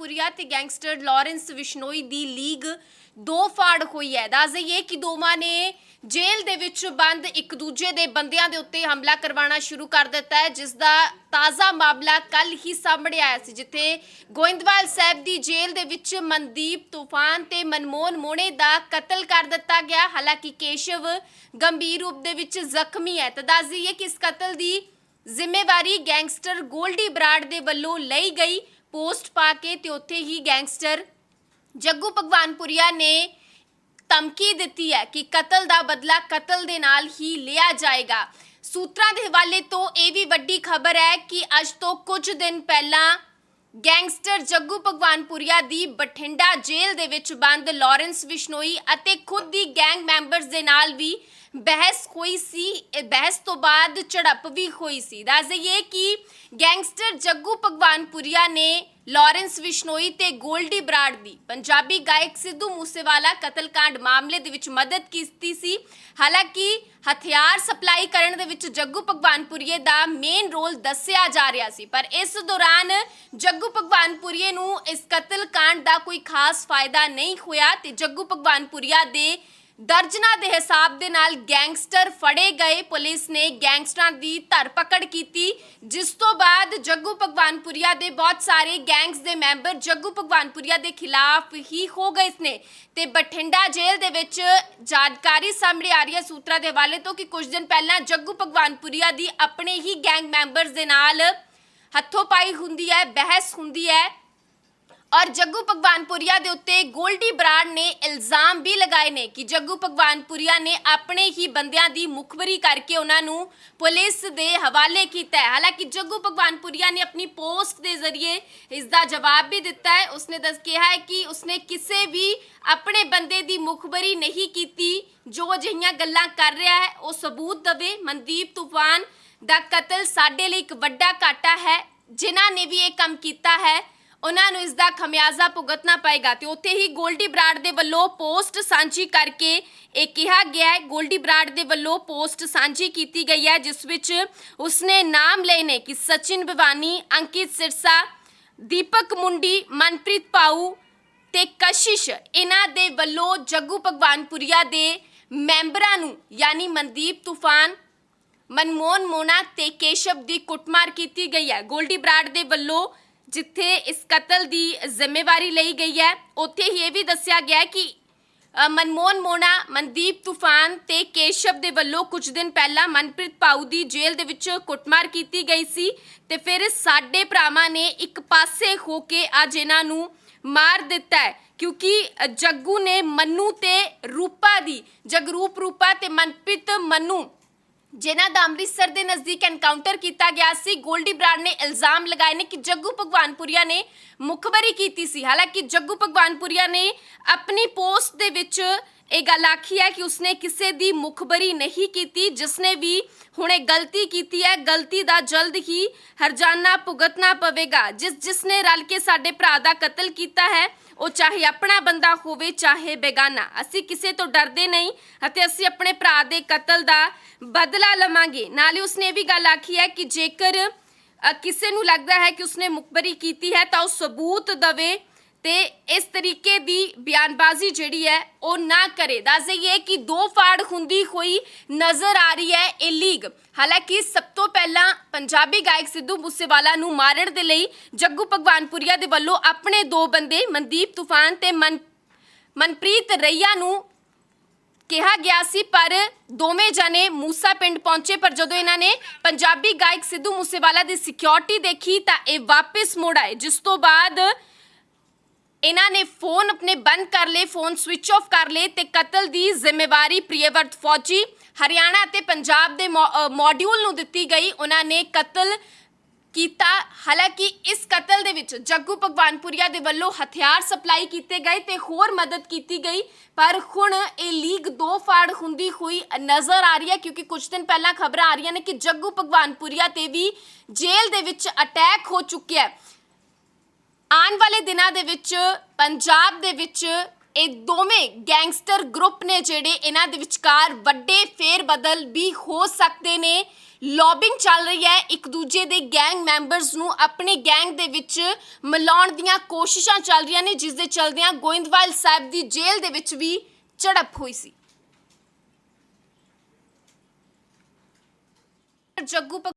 ਭਗਵਾਨਪੁਰੀਆ ਤੇ gangster Lawrence Bishnoi ਦੀ league ਦੋ ਫਾੜ ਹੋਈ ਹੈ। ਦੱਸ ਦਈਏ ਕਿ ਦੋਵਾਂ ਨੇ ਜੇਲ੍ਹ ਦੇ ਵਿੱਚ ਬੰਦ ਇੱਕ ਦੂਜੇ ਦੇ ਬੰਦਿਆਂ ਦੇ ਉੱਤੇ ਹਮਲਾ ਕਰਵਾਉਣਾ ਸ਼ੁਰੂ ਕਰ ਦਿੱਤਾ ਹੈ, ਜਿਸ ਦਾ ਤਾਜ਼ਾ ਮਾਮਲਾ ਕੱਲ ਹੀ ਸਾਹਮਣੇ ਆਇਆ ਸੀ, ਜਿੱਥੇ ਗੋਇੰਦਵਾਲ ਸਾਹਿਬ ਦੀ ਜੇਲ੍ਹ ਦੇ ਵਿੱਚ ਮਨਦੀਪ ਤੂਫਾਨ ਤੇ ਮਨਮੋਹਨ ਮੋਹਣੇ ਦਾ ਕਤਲ ਕਰ ਦਿੱਤਾ ਗਿਆ। ਹਾਲਾਂਕਿ ਕੇਸ਼ਵ ਗੰਭੀਰ ਰੂਪ ਦੇ ਵਿੱਚ ਜ਼ਖਮੀ ਹੈ। ਤਾਂ ਦੱਸ ਦਈਏ ਕਿ ਇਸ ਕਤਲ ਦੀ ਜ਼ਿੰਮੇਵਾਰੀ ਗੈਂਗਸਟਰ ਗੋਲਡੀ ਬਰਾੜ ਦੇ ਵੱਲੋਂ ਲਈ ਗਈ ਪੋਸਟ ਪਾ ਕੇ ਤੇ ਉੱਥੇ ਹੀ ਗੈਂਗਸਟਰ ਜੱਗੂ ਭਗਵਾਨਪੁਰੀਆ ਨੇ ਧਮਕੀ ਦਿੱਤੀ ਹੈ ਕਿ ਕਤਲ ਦਾ ਬਦਲਾ ਕਤਲ ਦੇ ਨਾਲ ਹੀ ਲਿਆ ਜਾਏਗਾ। ਸੂਤਰਾਂ ਦੇ ਹਵਾਲੇ ਤੋਂ ਇਹ ਵੀ ਵੱਡੀ ਖਬਰ ਹੈ ਕਿ ਅੱਜ ਤੋਂ ਕੁਝ ਦਿਨ ਪਹਿਲਾਂ ਗੈਂਗਸਟਰ ਜੱਗੂ ਭਗਵਾਨਪੁਰੀਆ ਦੀ ਬਠਿੰਡਾ ਜੇਲ੍ਹ ਦੇ ਵਿੱਚ ਬੰਦ ਲਾਰੈਂਸ ਬਿਸ਼ਨੋਈ ਅਤੇ ਖੁਦ ਦੀ ਗੈਂਗ ਮੈਂਬਰਸ ਦੇ ਨਾਲ ਵੀ ਬਹਿਸ ਹੋਈ ਸੀ। ਬਹਿਸ ਤੋਂ ਬਾਅਦ ਝੜਪ ਵੀ ਹੋਈ ਸੀ। ਦੱਸ ਦਈਏ ਕਿ ਗੈਂਗਸਟਰ ਜੱਗੂ ਭਗਵਾਨਪੁਰੀਆ ਨੇ ਲਾਰੈਂਸ ਬਿਸ਼ਨੋਈ ਤੇ ਗੋਲਡੀ ਬਰਾੜ ਦੀ ਪੰਜਾਬੀ ਗਾਇਕ ਸਿੱਧੂ ਮੂਸੇਵਾਲਾ ਕਤਲकांड ਮਾਮਲੇ ਦੇ ਵਿੱਚ ਮਦਦ ਕੀਤੀ ਸੀ। ਹਾਲਾਂਕਿ ਹਥਿਆਰ ਸਪਲਾਈ ਕਰਨ ਦੇ ਵਿੱਚ ਜੱਗੂ ਭਗਵਾਨਪੁਰੀਏ ਦਾ ਮੇਨ ਰੋਲ ਦੱਸਿਆ ਜਾ ਰਿਹਾ ਸੀ, ਪਰ ਇਸ ਦੌਰਾਨ ਜੱਗੂ ਭਗਵਾਨਪੁਰੀਏ ਨੂੰ ਇਸ ਕਤਲकांड ਦਾ ਕੋਈ ਖਾਸ ਫਾਇਦਾ ਨਹੀਂ ਹੋਇਆ ਤੇ ਜੱਗੂ ਭਗਵਾਨਪੁਰੀਆ ਦੇ ਦਰਜਨਾਂ ਦੇ ਹਿਸਾਬ ਦੇ ਨਾਲ ਗੈਂਗਸਟਰ ਫੜੇ ਗਏ। ਪੁਲਿਸ ਨੇ ਗੈਂਗਸਟਰਾਂ ਦੀ ਧਰਪਕੜ ਕੀਤੀ, ਜਿਸ ਤੋਂ ਬਾਅਦ ਜੱਗੂ ਭਗਵਾਨਪੁਰੀਆ ਦੇ ਬਹੁਤ ਸਾਰੇ ਗੈਂਗਸ ਦੇ ਮੈਂਬਰ ਜੱਗੂ ਭਗਵਾਨਪੁਰੀਆ ਦੇ ਖਿਲਾਫ ਹੀ ਹੋ ਗਏ ਨੇ ਤੇ ਬਠਿੰਡਾ ਜੇਲ੍ਹ ਦੇ ਵਿੱਚ ਜਾਣਕਾਰੀ ਸਾਹਮਣੇ ਆ ਰਹੀ ਹੈ ਸੂਤਰਾਂ ਦੇ ਹਵਾਲੇ ਤੋਂ ਕਿ ਕੁਝ ਦਿਨ ਪਹਿਲਾਂ ਜੱਗੂ ਭਗਵਾਨਪੁਰੀਆ ਦੀ ਆਪਣੇ ਹੀ ਗੈਂਗ ਮੈਂਬਰਸ ਦੇ ਨਾਲ ਹੱਥੋਂ ਪਾਈ ਹੁੰਦੀ ਹੈ, ਬਹਿਸ ਹੁੰਦੀ ਹੈ और जग्गू भगवानपुरिया दे उत्ते गोल्डी बराड़ ने इल्जाम भी लगाए ने कि जग्गू भगवानपुरिया ने अपने ही बंदियां दी मुखबरी करके उन्होंने पुलिस दे हवाले किया है। हालांकि जग्गू भगवानपुरिया ने अपनी पोस्ट के जरिए इसका जवाब भी दिता है। उसने कहा है कि उसने किसी भी अपने बंदे दी मुखबरी नहीं की, जो अजिहियां गल्लां कर रहा है वो सबूत दवे। मनदीप तूफान दा कतल साडे लई इक वड्डा घाटा है, जिन्हां ने भी ये काम कीता है उन्होंने इसका खमियाजा भुगतना पएगा। तो उत्थे ही गोल्डी बराड़ दे वल्लों पोस्ट सांझी करके ये कहा गया है, गोल्डी बराड़ दे वल्लों पोस्ट सांझी की गई है, जिस विच उसने नाम लए ने कि सचिन भिवानी, अंकित सिरसा, दीपक मुंडी, मनप्रीत पाऊ ते कशिश इन्हां दे वल्लों जग्गू भगवानपुरिया दे मैंबरां नूं यानी मनदीप तूफान, मनमोहन मोहना ते केशव दी कुटमार की गई है। गोल्डी बराड़ दे वल्लों जिथे इस कतल की जिम्मेवारी ली गई है, उत्थे ही ये भी दस्या गया है कि मनमोहन मोहना, मनदीप तूफान ते केशव दे वल्लों कुछ दिन पहला मनप्रीत पाऊ दी जेल दे विच कुटमार की गई सी ते फिर साडे भरावां ने एक पासे हो के अज इन्हां नूं मार दिता है, क्योंकि जग्गू ने मन्नू ते रूपा दी जगरूप रूपा ते मनप्रीत मन्नू जिन्हां दा अमृतसर के नज़दीक एनकाउंटर किया गया सी। गोल्डी बराड़ ने इल्जाम लगाए ने कि जग्गू भगवानपुरिया ने मुखबरी की सी। हालांकि जग्गू भगवानपुरिया ने अपनी पोस्ट दे विच ये गल आखी है कि उसने किसी दी मुखबरी नहीं की। जिसने भी हुणे गलती की है, गलती दा जल्द ही हरजाना भुगतना पवेगा। जिसने रल के साडे भरा दा कतल किया है, वो चाहे अपना बंदा होवे चाहे बेगाना, असी किसी तो डरदे नहीं अते असी अपने भरा दे कतल दा बदला लवांगे। नाले उसने भी गल आखी है कि जेकर किसी नूं लगता है कि उसने मुखबरी की है तो सबूत दवे ते इस तरीके दी बयानबाजी जिहड़ी है वो ना करे। दस दईए कि दो फाड़ हुंदी हुई नज़र आ रही है ये लीग। हालांकि सब तो पहला पंजाबी गायक सिद्धू मूसेवाला नूं मारन दे लई जग्गू भगवानपुरिया दे वल्लों अपने दो बंदे मनदीप तूफान ते मनप्रीत रैया नूं कहा गया सी, पर दोवें जने मूसा पिंड पहुंचे, पर जदों इन्हां ने पंजाबी गायक सिद्धू मूसेवाला दी सिक्योरिटी देखी तो ये वापस मुड़ आए, जिस तो बाद इन्हां ने फोन अपने बंद कर ले, फोन स्विच ऑफ कर ले ते कतल की जिम्मेवारी प्रियव्रत फौजी हरियाणा ते पंजाब दे मॉड्यूल नूं दित्ती गई। उन्होंने कतल कीता। हालांकि इस कतल दे विच जग्गू भगवानपुरिया दे वल्लों हथियार सप्लाई किए गए ते होर मदद की गई, पर हुण ये लीग दो फाड़ हुंदी हुई नज़र आ रही है, क्योंकि कुछ दिन पहला खबर आ रही ने कि जग्गू भगवानपुरिया ते भी जेल दे विच अटैक हो चुकिया है। आने वाले दिनों दे विच पंजाब दे विच ये दोवें गैंगस्टर ग्रुप ने जिहड़े इन्हां दे विचकार वड्डे फेर बदल भी हो सकते ने। ਲੌਬਿੰਗ ਚੱਲ ਰਹੀ ਹੈ, ਇੱਕ ਦੂਜੇ ਦੇ ਗੈਂਗ ਮੈਂਬਰਸ ਨੂੰ ਆਪਣੇ ਗੈਂਗ ਦੇ ਵਿੱਚ ਮਿਲਾਉਣ ਦੀਆਂ ਕੋਸ਼ਿਸ਼ਾਂ ਚੱਲ ਰਹੀਆਂ ਨੇ, ਜਿਸ ਦੇ ਚਲਦਿਆਂ ਗੋਇੰਦਵਾਲ ਸਾਹਿਬ ਦੀ ਜੇਲ੍ਹ ਦੇ ਵਿੱਚ ਵੀ ਝੜਪ ਹੋਈ ਸੀ। ਜੱਗੂ